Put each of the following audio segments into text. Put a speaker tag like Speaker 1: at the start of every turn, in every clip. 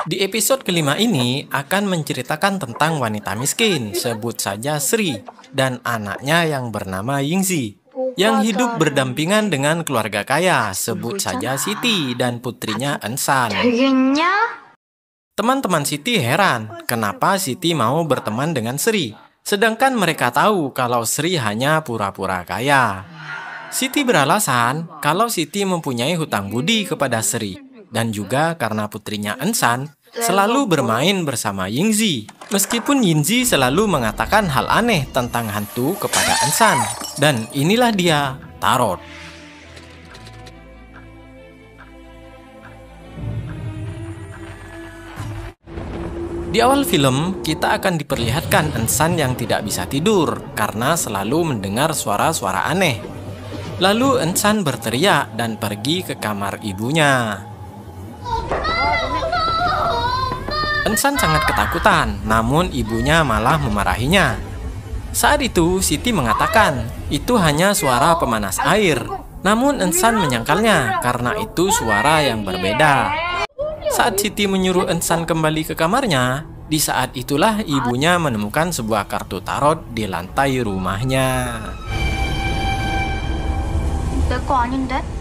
Speaker 1: Di episode kelima ini akan menceritakan tentang wanita miskin, sebut saja Sri, dan anaknya yang bernama Yingzi, yang hidup berdampingan dengan keluarga kaya, sebut saja Siti dan putrinya Ensan. Teman-teman Siti heran, kenapa Siti mau berteman dengan Sri, sedangkan mereka tahu kalau Sri hanya pura-pura kaya. Siti beralasan kalau Siti mempunyai hutang budi kepada Sri, dan juga karena putrinya Ensan selalu bermain bersama Yingzi. Meskipun Yingzi selalu mengatakan hal aneh tentang hantu kepada Ensan. Dan inilah dia, Tarot. Di awal film, kita akan diperlihatkan Ensan yang tidak bisa tidur karena selalu mendengar suara-suara aneh. Lalu Ensan berteriak dan pergi ke kamar ibunya. Ensan sangat ketakutan, namun ibunya malah memarahinya. Saat itu, Siti mengatakan, itu hanya suara pemanas air. Namun Ensan menyangkalnya, karena itu suara yang berbeda. Saat Siti menyuruh Ensan kembali ke kamarnya, di saat itulah ibunya menemukan sebuah kartu tarot di lantai rumahnya.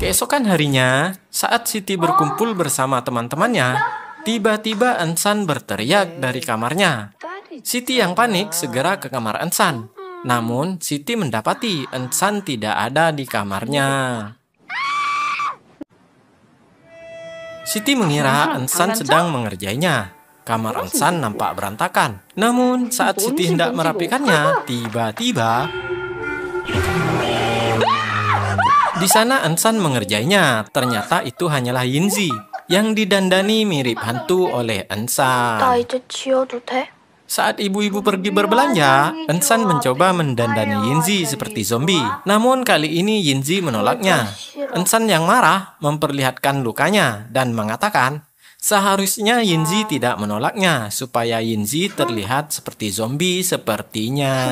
Speaker 1: Keesokan harinya, saat Siti berkumpul bersama teman-temannya, tiba-tiba Ensan berteriak dari kamarnya. Siti yang panik segera ke kamar Ensan. Namun, Siti mendapati Ensan tidak ada di kamarnya. Siti mengira Ensan sedang mengerjainya. Kamar Ensan nampak berantakan. Namun, saat Siti hendak merapikannya, tiba-tiba di sana Ensan mengerjainya. Ternyata itu hanyalah Yingzi yang didandani mirip hantu oleh Ensan. Saat ibu-ibu pergi berbelanja, Ensan mencoba mendandani Yingzi seperti zombie. Namun kali ini Yingzi menolaknya. Ensan yang marah memperlihatkan lukanya dan mengatakan, seharusnya Yingzi tidak menolaknya supaya Yingzi terlihat seperti zombie sepertinya.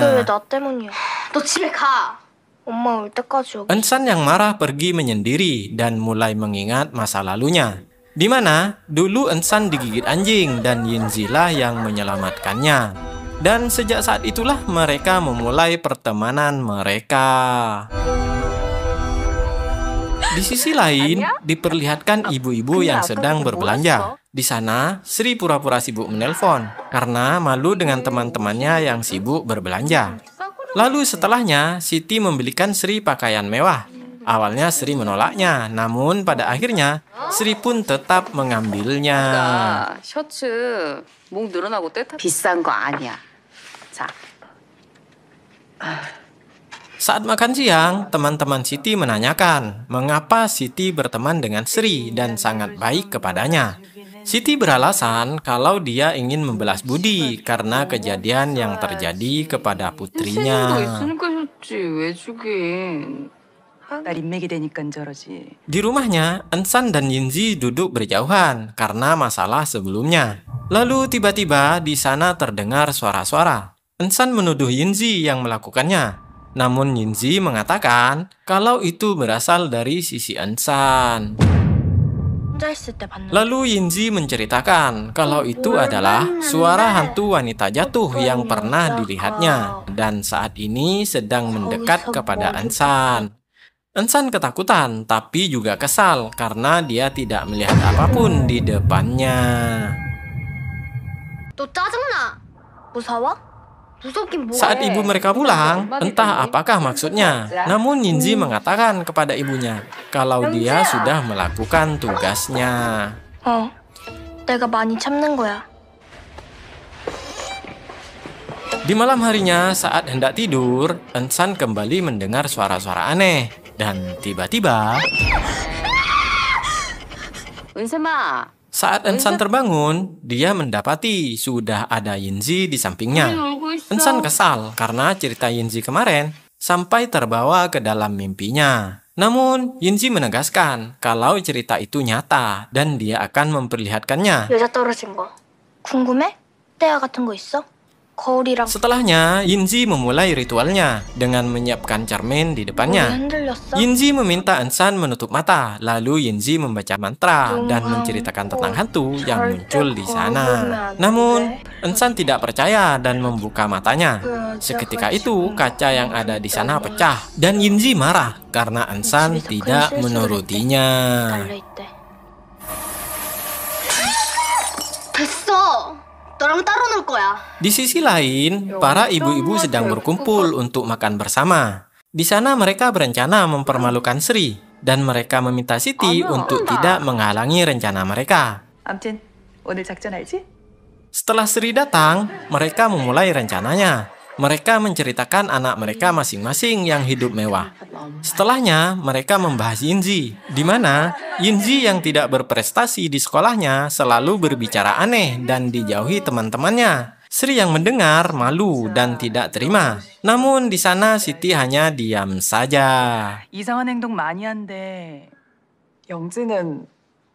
Speaker 1: Ensan yang marah pergi menyendiri dan mulai mengingat masa lalunya, di mana dulu Ensan digigit anjing dan Yingzi lah yang menyelamatkannya. Dan sejak saat itulah mereka memulai pertemanan mereka. Di sisi lain, diperlihatkan ibu-ibu yang sedang berbelanja. Di sana, Sri pura-pura sibuk menelpon karena malu dengan teman-temannya yang sibuk berbelanja. Lalu setelahnya, Siti membelikan Sri pakaian mewah. Awalnya Sri menolaknya, namun pada akhirnya Sri pun tetap mengambilnya. Saat makan siang, teman-teman Siti menanyakan mengapa Siti berteman dengan Sri dan sangat baik kepadanya. Siti beralasan kalau dia ingin membalas budi karena kejadian yang terjadi kepada putrinya. Di rumahnya, Ensan dan Yingzi duduk berjauhan karena masalah sebelumnya. Lalu tiba-tiba di sana terdengar suara-suara. Ensan menuduh Yingzi yang melakukannya. Namun Yingzi mengatakan kalau itu berasal dari sisi Ensan. Lalu Yingzi menceritakan kalau itu adalah suara hantu wanita jatuh yang pernah dilihatnya dan saat ini sedang mendekat kepada Ensan. Ensan ketakutan tapi juga kesal karena dia tidak melihat apapun di depannya. Saat ibu mereka pulang, entah apakah maksudnya. Namun Yingzi mengatakan kepada ibunya kalau dia sudah melakukan tugasnya. Di malam harinya saat hendak tidur, Ensan kembali mendengar suara-suara aneh. Dan tiba-tiba saat Ensan terbangun, dia mendapati sudah ada Yingzi di sampingnya. Ensan kesal karena cerita Yingzi kemarin sampai terbawa ke dalam mimpinya. Namun, Yingzi menegaskan kalau cerita itu nyata dan dia akan memperlihatkannya. Setelahnya, Yinzi memulai ritualnya dengan menyiapkan cermin di depannya. Yinzi meminta Ensan menutup mata, lalu Yinzi membaca mantra dan menceritakan tentang hantu yang muncul di sana. Namun, Ensan tidak percaya dan membuka matanya. Seketika itu, kaca yang ada di sana pecah dan Yinzi marah karena Ensan tidak menurutinya. Di sisi lain, para ibu-ibu sedang berkumpul untuk makan bersama. Di sana mereka berencana mempermalukan Sri, dan mereka meminta Siti untuk tidak menghalangi rencana mereka. Setelah Sri datang, mereka memulai rencananya. Mereka menceritakan anak mereka masing-masing yang hidup mewah. Setelahnya, mereka membahas Yinzi, di mana Yinzi yang tidak berprestasi di sekolahnya selalu berbicara aneh dan dijauhi teman-temannya. Sri yang mendengar malu dan tidak terima. Namun di sana Siti hanya diam saja.
Speaker 2: 이상한 행동 많이 한대. 영지는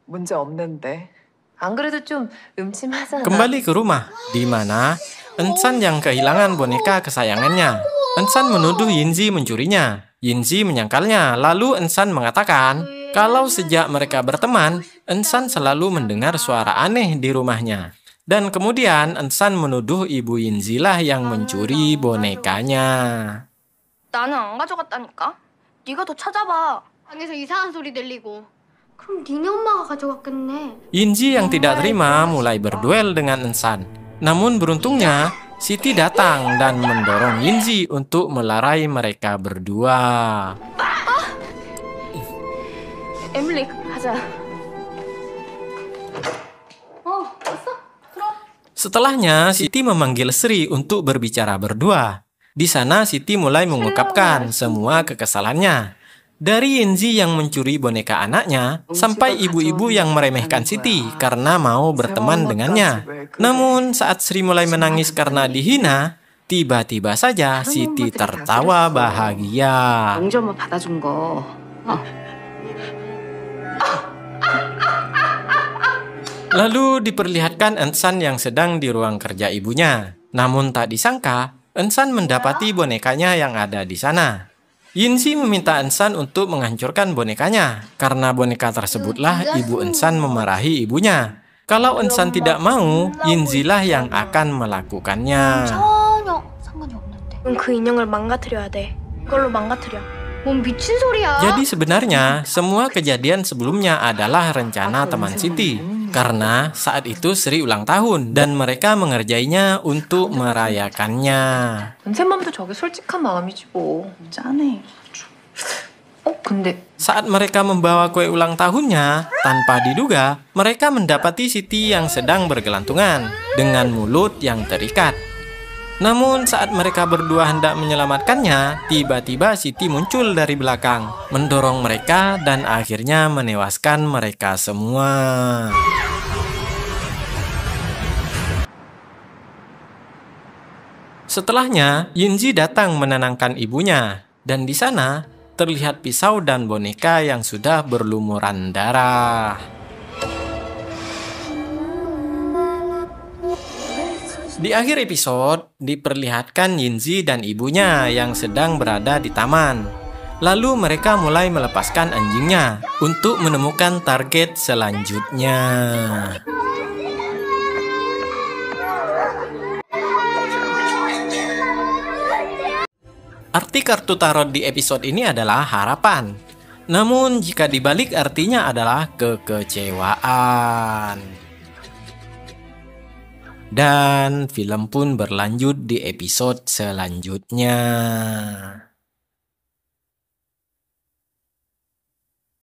Speaker 2: 문제 없는데. 안 그래도 좀 음침하잖아.
Speaker 1: Kembali ke rumah, di mana Ensan yang kehilangan boneka kesayangannya. Ensan menuduh Yinzi mencurinya. Yinzi menyangkalnya, lalu Ensan mengatakan kalau sejak mereka berteman, Ensan selalu mendengar suara aneh di rumahnya. Dan kemudian Ensan menuduh ibu Yinzi lah yang mencuri bonekanya.
Speaker 3: 나는 안 가져갔다니까. 네가 더 찾아봐. 방에서 이상한 소리 들리고. 그럼 니네 엄마가 가져갔겠네.
Speaker 1: Yinzi yang tidak terima mulai berduel dengan Ensan. Namun beruntungnya, Siti datang dan mendorong Yinzi untuk melerai mereka berdua.
Speaker 3: 에밀리, 가자. 왔어? 그럼.
Speaker 1: Setelahnya, Siti memanggil Sri untuk berbicara berdua. Di sana, Siti mulai mengungkapkan semua kekesalannya. Dari Yinzi yang mencuri boneka anaknya, sampai ibu-ibu yang meremehkan Siti karena mau berteman dengannya. Namun, saat Sri mulai menangis karena dihina, tiba-tiba saja Siti tertawa bahagia. Lalu diperlihatkan Ensan yang sedang di ruang kerja ibunya. Namun tak disangka, Ensan mendapati bonekanya yang ada di sana. Yinzi meminta Ensan untuk menghancurkan bonekanya, karena boneka tersebutlah ibu Ensan memarahi ibunya. Kalau Ensan tidak mau, Yinzi lah yang akan melakukannya. Jadi sebenarnya, semua kejadian sebelumnya adalah rencana teman Siti. Karena saat itu Sri ulang tahun, dan mereka mengerjainya untuk merayakannya. Saat mereka membawa kue ulang tahunnya, tanpa diduga, mereka mendapati Siti yang sedang bergelantungan, dengan mulut yang terikat. Namun saat mereka berdua hendak menyelamatkannya, tiba-tiba Siti muncul dari belakang, mendorong mereka dan akhirnya menewaskan mereka semua. Setelahnya, Yinzi datang menenangkan ibunya, dan di sana terlihat pisau dan boneka yang sudah berlumuran darah. Di akhir episode, diperlihatkan Yinzi dan ibunya yang sedang berada di taman. Lalu mereka mulai melepaskan anjingnya untuk menemukan target selanjutnya. Arti kartu tarot di episode ini adalah harapan. Namun jika dibalik artinya adalah kekecewaan. Dan film pun berlanjut di episode selanjutnya.